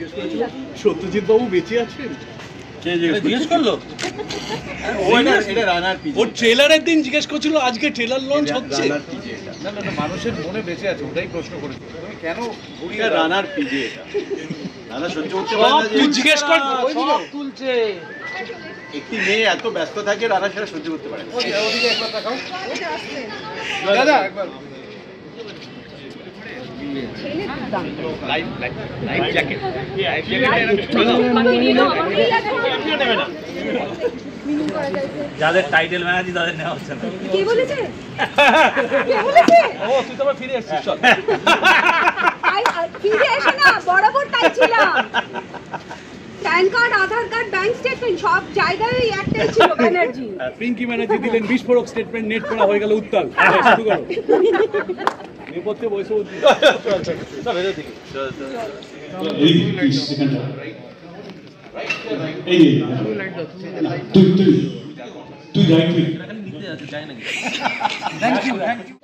জিজ্ঞেস করেছিল সত্যজিৎ বাবু বেঁচে আছেন? কে জিজ্ঞেস করলো? ওর ট্রেলারের দিন জিজ্ঞেস করছিল, আজকে ট্রেলার লঞ্চ হচ্ছে। না না না, মানুষের মনে বেঁচে আছে, ওটাই প্রশ্ন করেছিল। তুমি কেন রানার পিজে এটা? রানা সহ্য করতে পারে না যে তুই জিজ্ঞেস কর, সব তুলছে। একটি মেয়ে এত ব্যস্ত থাকে, রানা সেটা সহ্য করতে পারে না। ওদিকে একবার তাকাও দাদা, একবার যাদের টাইটেল ম্যানেজি তাদের নেওয়া হচ্ছে না। কে বলেছে? কে বলেছে? ও তুই তো ফিরে এসেছিস, চল। ফিরে এসে না, বরাবর তাই ছিলাম। প্যান কার্ড, আধার কার্ড, ব্যাংক স্টেটমেন্ট সব জায়গায় একটাই ছিল, ব্যানার্জি। পিঙ্কি ব্যানার্জি দিলেন বিস্ফোরক স্টেটমেন্ট, নেট পড়া হয়ে গেল উত্তাল। শুরু করো। নেপথ্যে বসে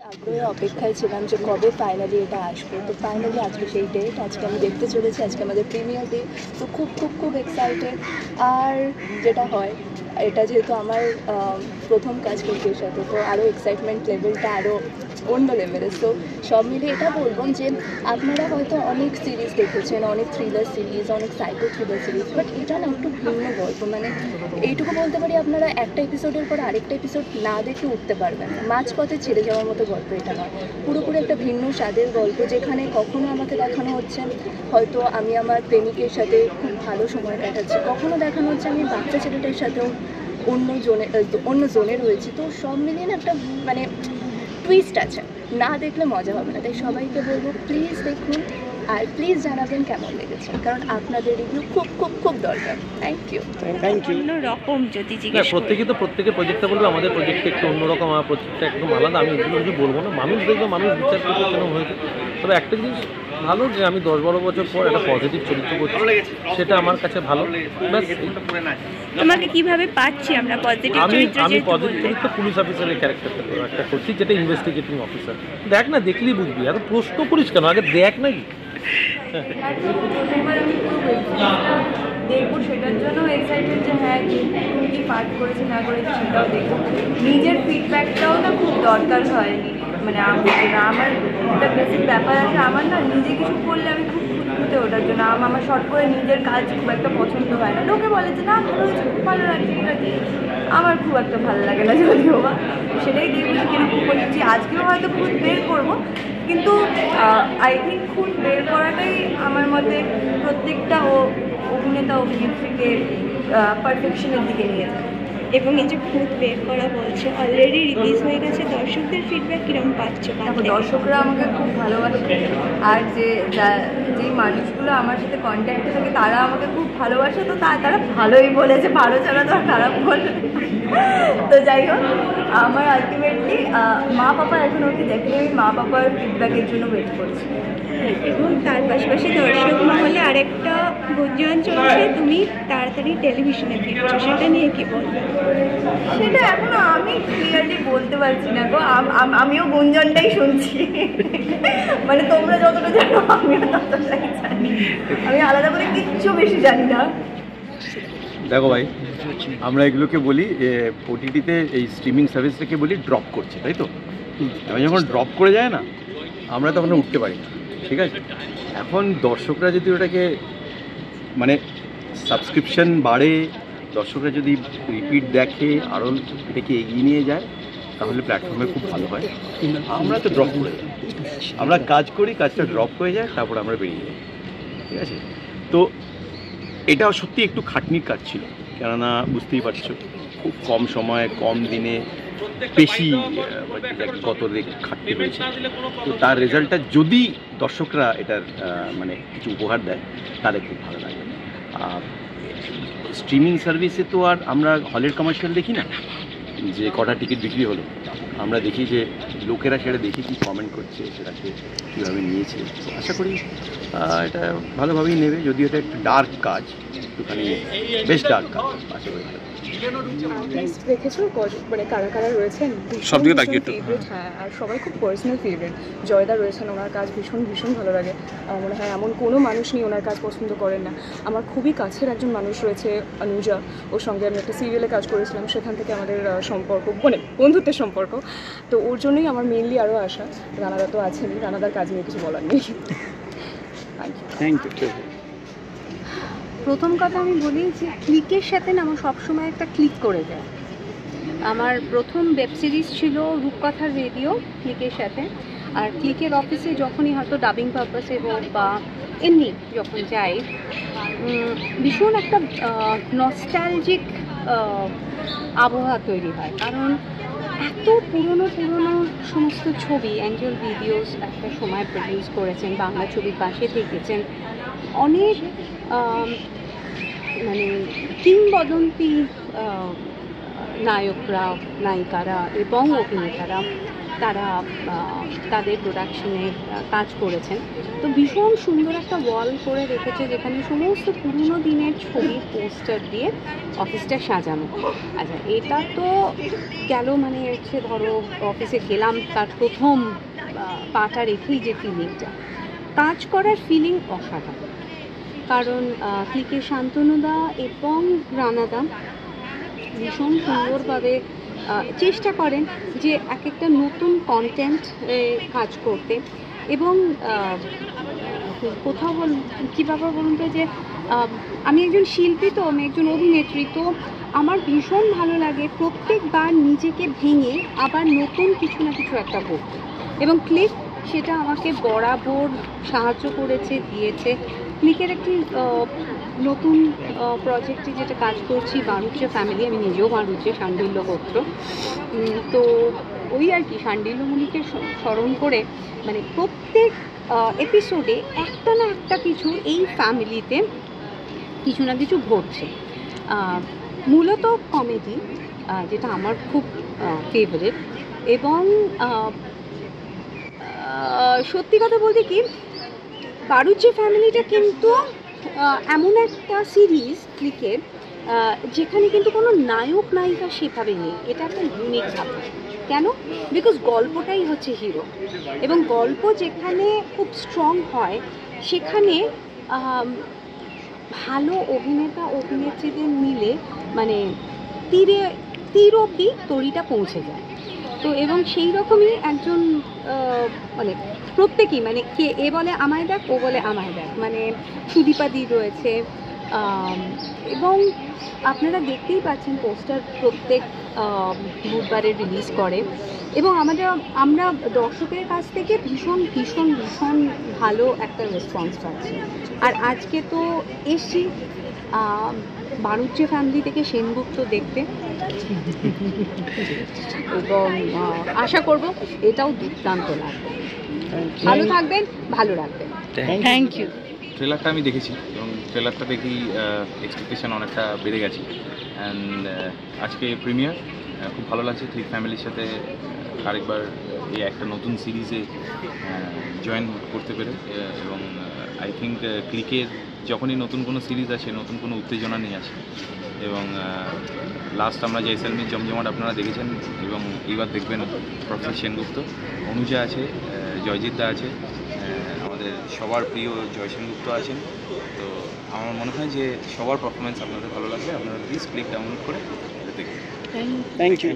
আগ্রহে অপেক্ষায় ছিলাম যে কবে ফাইনালি এটা আসবে। তো ফাইনালি আজকে সেই ডেট, আজকে আমি দেখতে চলেছি, আজকে আমাদের প্রিমিয়ার ডে। তো খুব খুব খুব এক্সাইটেড। আর যেটা হয়, এটা যেহেতু আমার প্রথম কাজ পিঙ্কির সাথে, তো আরও এক্সাইটমেন্ট লেভেলটা আরও অন্য লেভেলের। তো সব মিলে এটা বলবো যে আপনারা হয়তো অনেক সিরিজ দেখেছেন, অনেক থ্রিলার সিরিজ, অনেক সাইকো থ্রিলার সিরিজ, বাট এটা না একটু ভিন্ন গল্প। মানে এইটুকু বলতে পারি, আপনারা একটা এপিসোডের পর আরেকটা এপিসোড না দেখে উঠতে পারবেন না। মাঝপথে ছেড়ে যাওয়ার মতো গল্প এটা নয়, পুরোপুরি একটা ভিন্ন স্বাদের গল্প, যেখানে কখনো আমাকে দেখানো হচ্ছে হয়তো আমি আমার প্রেমিকের সাথে খুব ভালো সময় কাটাচ্ছি, কখনো দেখানো হচ্ছে আমি বাচ্চা ছেলেটার সাথেও অন্য জোনে রয়েছি। তো সব মিলিয়ে না একটা মানে টুইস্ট আছে, না দেখলে মজা হবে না। তাই সবাইকে বলবো প্লিজ দেখুন, আর প্লিজ জানাবেন কেমন লেগেছে, কারণ আপনাদের রিভিউ খুব খুব খুব দরকার। Thank you. অন্যরকম যদি জিজ্ঞেস প্রত্যেকে তো প্রত্যেকের প্রজেক্টটা বলবে, আমাদের প্রজেক্টটা একটু অন্যরকম, আমার প্রজেক্টটা একদম আলাদা। আমি এগুলো কিছু বলবো না, মানুষ দেখবে, মানুষ বিচার করবে কেন হয়েছে। তবে একটা জিনিস ভালো যে আমি 10-12 বছর পর একটা পজিটিভ চরিত্র করছি, সেটা আমার কাছে ভালো। তোমাকে কিভাবে পাচ্ছি আমরা পজিটিভ চরিত্র? আমি পজিটিভ চরিত্র পুলিশ অফিসারের ক্যারেক্টারটা একটা করছি, যেটা ইনভেস্টিগেটিং অফিসার। দেখ না, দেখলেই বুঝবি। এত প্রশ্ন করিস কেন, আগে দেখ নাকি। দেখবো সেটার জন্য এক্সাইটেড যে হ্যাঁ কি পাঠ করেছে না করেছে সেটাও দেখবো। নিজের ফিডব্যাকটাও না খুব দরকার হয়নি। মানে আমার একটা বেসিক ব্যাপার আছে, আমার না নিজে কিছু করলে আমি খুব খুঁতখুঁতে ওটার জন্য। আমার শর্ট করে নিজের কাজ খুব একটা পছন্দ হয় না। লোকে বলে যে না ভালো হয়েছে, খুব ভালো লাগছে, ঠিক আছে, আমার খুব একটা ভালো লাগে না যদিও বা। সেটাই দেখবো যে কীরকম করছি। আজকেও হয়তো খুব বের করবো, কিন্তু আই থিঙ্ক খুব বের করাটাই আমার মতে প্রত্যেকটা অভিনেতা অভিনেত্রীকে পারফেকশনের দিকে নিয়ে যায়। এবং এই যে ভূত বের করা বলছে, অলরেডি রিলিজ হয়ে গেছে, দর্শকদের ফিডব্যাক কিরকম পাচ্ছ? দেখো, দর্শকরা আমাকে খুব ভালোবাসে, আর যেই মানুষগুলো আমার সাথে কন্ট্যাক্টে থাকে তারা আমাকে খুব ভালোবাসে। তো তারা ভালোই বলেছে, ভালো ছাড়া তো আর খারাপ বলে। তো যাই হোক, আমার আলটিমেটলি মা পাপা এখন অবধি দেখলে আমি মা পাপার ফিডব্যাকের জন্য ওয়েট করছি। এবং তার পাশাপাশি দর্শক মহলে আরেকটা গুঞ্জন চলছে তুমি তাড়াতাড়ি টেলিভিশনে ফিরছো, সেটা নিয়ে কি বলবো? সেটা এখনো আমি ক্লিয়ারলি বলতে পারছি না গো। আমিও গুঞ্জনটাই শুনছি। মানে তোমরা যতটা জানো আমিও ততটাই জানি, আমি আলাদা করে কিচ্ছু বেশি জানি না। দেখো ভাই, আমরা এগুলোকে বলি ওটিটিতে এই স্ট্রিমিং সার্ভিসটাকে বলি ড্রপ করছে, তাই তো? আমি যখন ড্রপ করে যায় না, আমরা তখন উঠতে পারি না, ঠিক আছে? এখন দর্শকরা যদি ওটাকে মানে সাবস্ক্রিপশন বাড়ে, দর্শকরা যদি রিপিট দেখে, আরও এটাকে এগিয়ে নিয়ে যায়, তাহলে প্ল্যাটফর্মে খুব ভালো হয়। আমরা তো ড্রপ করে যাই, আমরা কাজ করি, কাজটা ড্রপ হয়ে যায়, তারপর আমরা বেরিয়ে যাই, ঠিক আছে? তো এটা সত্যি একটু খাটনির কাজ ছিল, কেননা বুঝতেই পারছো খুব কম সময়ে কম দিনে বেশি কত খাটতে হয়েছে। তো তার রেজাল্টটা যদি দর্শকরা এটার মানে কিছু উপহার দেয়, তাহলে খুব ভালো লাগে। স্ট্রিমিং সার্ভিসে তো আর আমরা হলের কমার্শিয়াল দেখি না যে কটা টিকিট বিক্রি হলো, আমরা দেখি যে লোকেরা সেটা দেখি কী কমেন্ট করছে, সেটাকে কীভাবে নিয়েছে। তো আশা করি এটা ভালোভাবেই নেবে, যদিও এটা একটু ডার্ক কাজ, একটুখানি বেশ ডার্ক কাজ, আশা করি। লিস্ট দেখেছো মানে কারা কারা রয়েছেন? সব দিকে তাকিয়ে একটু। হ্যাঁ, আর সবাই খুব পার্সোনাল ফেভারিট। জয়দা রয়েছেন, ওনার কাজ ভীষণ ভীষণ ভালো লাগে। আমার মনে হয় এমন কোনো মানুষ নেই ওনার কাজ পছন্দ করেন না। আমার খুবই কাছের একজন মানুষ রয়েছে অনুজা, ওর সঙ্গে আমি একটা সিরিয়ালে কাজ করেছিলাম, সেখান থেকে আমাদের সম্পর্ক মানে বন্ধুত্বের সম্পর্ক। তো ওর জন্যই আমার মেনলি আরও আশা। রানাদা তো আছেনই, রানাদার কাজ নিয়ে কিছু বলার নেই। Thank you. প্রথম কথা আমি বলি যে ক্লিকের সাথে না আমার সবসময় একটা ক্লিক করে যায়। আমার প্রথম ওয়েব সিরিজ ছিল রূপকথার রেডিও ক্লিকের সাথে। আর ক্লিকের অফিসে যখনই হয়তো ডাবিং পারপাসে হোক বা এমনি যখন যাই, ভীষণ একটা নস্টালজিক আবহাওয়া তৈরি হয়। কারণ এত পুরনো সমস্ত ছবি অ্যাঞ্জেল ভিডিওস একটা সময় প্রডিউস করেছেন, বাংলা ছবির পাশে থেকেছেন, অনেক মানে কিংবদন্তি নায়করা, নায়িকারা এবং অভিনেতারা তারা তাদের প্রোডাকশনে কাজ করেছেন। তো ভীষণ সুন্দর একটা ওয়াল করে রেখেছে যেখানে সমস্ত পুরনো দিনের ছবির পোস্টার দিয়ে অফিসটা সাজানো। আচ্ছা, এটা তো গেল মানে হচ্ছে ধরো অফিসে গেলাম, তার প্রথম পাটা রেখেই যে ফিলিংটা, কাজ করার ফিলিং অসাধারণ। কারণ ক্লিকের শান্তনুদা এবং রানাদা ভীষণ সুন্দরভাবে চেষ্টা করেন যে এক একটা নতুন কন্টেন্ট কাজ করতে। এবং কোথাও কীভাবে বলুন তো, যে আমি একজন শিল্পী, তো আমি একজন অভিনেত্রী, তো আমার ভীষণ ভালো লাগে প্রত্যেকবার নিজেকে ভেঙে আবার নতুন কিছু না কিছু একটা করতে। এবং ক্লিক সেটা আমাকে বরাবর সাহায্য করেছে, দিয়েছে। ক্লিকের একটি নতুন প্রজেক্টে যেটা কাজ করছি, বাণুজ্য ফ্যামিলি, আমি নিজেও বাণুজ্যে শাণ্ডিল্য গোত্র, তো ওই আর কি শাণ্ডিল্য মুনিকে স্মরণ করে মানে প্রত্যেক এপিসোডে একটা না একটা কিছু এই ফ্যামিলিতে কিছু না কিছু ঘটছে। মূলত কমেডি, যেটা আমার খুব ফেভারিট। এবং সত্যি কথা বলতে কি, বাণুজ্য ফ্যামিলিটা কিন্তু এমন একটা সিরিজ ক্লিকের যেখানে কিন্তু কোনো নায়ক নায়িকা সেভাবে নেই। এটা একটা ইউনিক ব্যাপার। কেন? বিকজ গল্পটাই হচ্ছে হিরো, এবং গল্প যেখানে খুব স্ট্রং হয় সেখানে ভালো অভিনেতা অভিনেত্রীদের মিলে মানে তীর অবধি তরিটা পৌঁছে যায়। তো এবং সেই রকমই একজন মানে প্রত্যেকেই মানে কে এ বলে আমায় দেখ, ও বলে আমায় দেখ, মানে সুদীপাদি রয়েছে। এবং আপনারা দেখতেই পাচ্ছেন পোস্টার প্রত্যেক বুধবারে রিলিজ করে, এবং আমরা দর্শকের কাছ থেকে ভীষণ ভীষণ ভীষণ ভালো একটা রেসপন্স পাচ্ছি। আর আজকে তো এসছি বাণুজ্য ফ্যামিলি থেকে সেনগুপ্ত দেখতে, এবং আশা করব এটাও দুর্দান্ত লাগবে। ভালো থাকবেন, ভালো রাখবেন। Thank you. ট্রেলারটা আমি দেখেছি এবং ট্রেলারটা দেখেই এক্সপেকটেশন অনেকটা বেড়ে গেছে। অ্যান্ড আজকে প্রিমিয়ার, খুব ভালো লাগছে ক্লিক ফ্যামিলির সাথে আরেকবার এই একটা নতুন সিরিজে জয়েন করতে পেরে। এবং আই থিঙ্ক ক্লিকের যখনই নতুন কোনো সিরিজ আসে নতুন কোনো উত্তেজনা নিয়ে আসে। এবং লাস্ট আমরা জয়সলমীর জমজমাট আপনারা দেখেছেন, এবং এইবার দেখবেন প্রফেসর সেনগুপ্ত, অনুজা আছে, জয়জিৎদা আছে, আমাদের সবার প্রিয় জয় সেনগুপ্ত আছেন। তো আমার মনে হয় যে সবার পারফরমেন্স আপনাদের ভালো লাগবে। আপনারা প্লিজ ক্লিক ডাউনলোড করে দেখবেন। Thank you.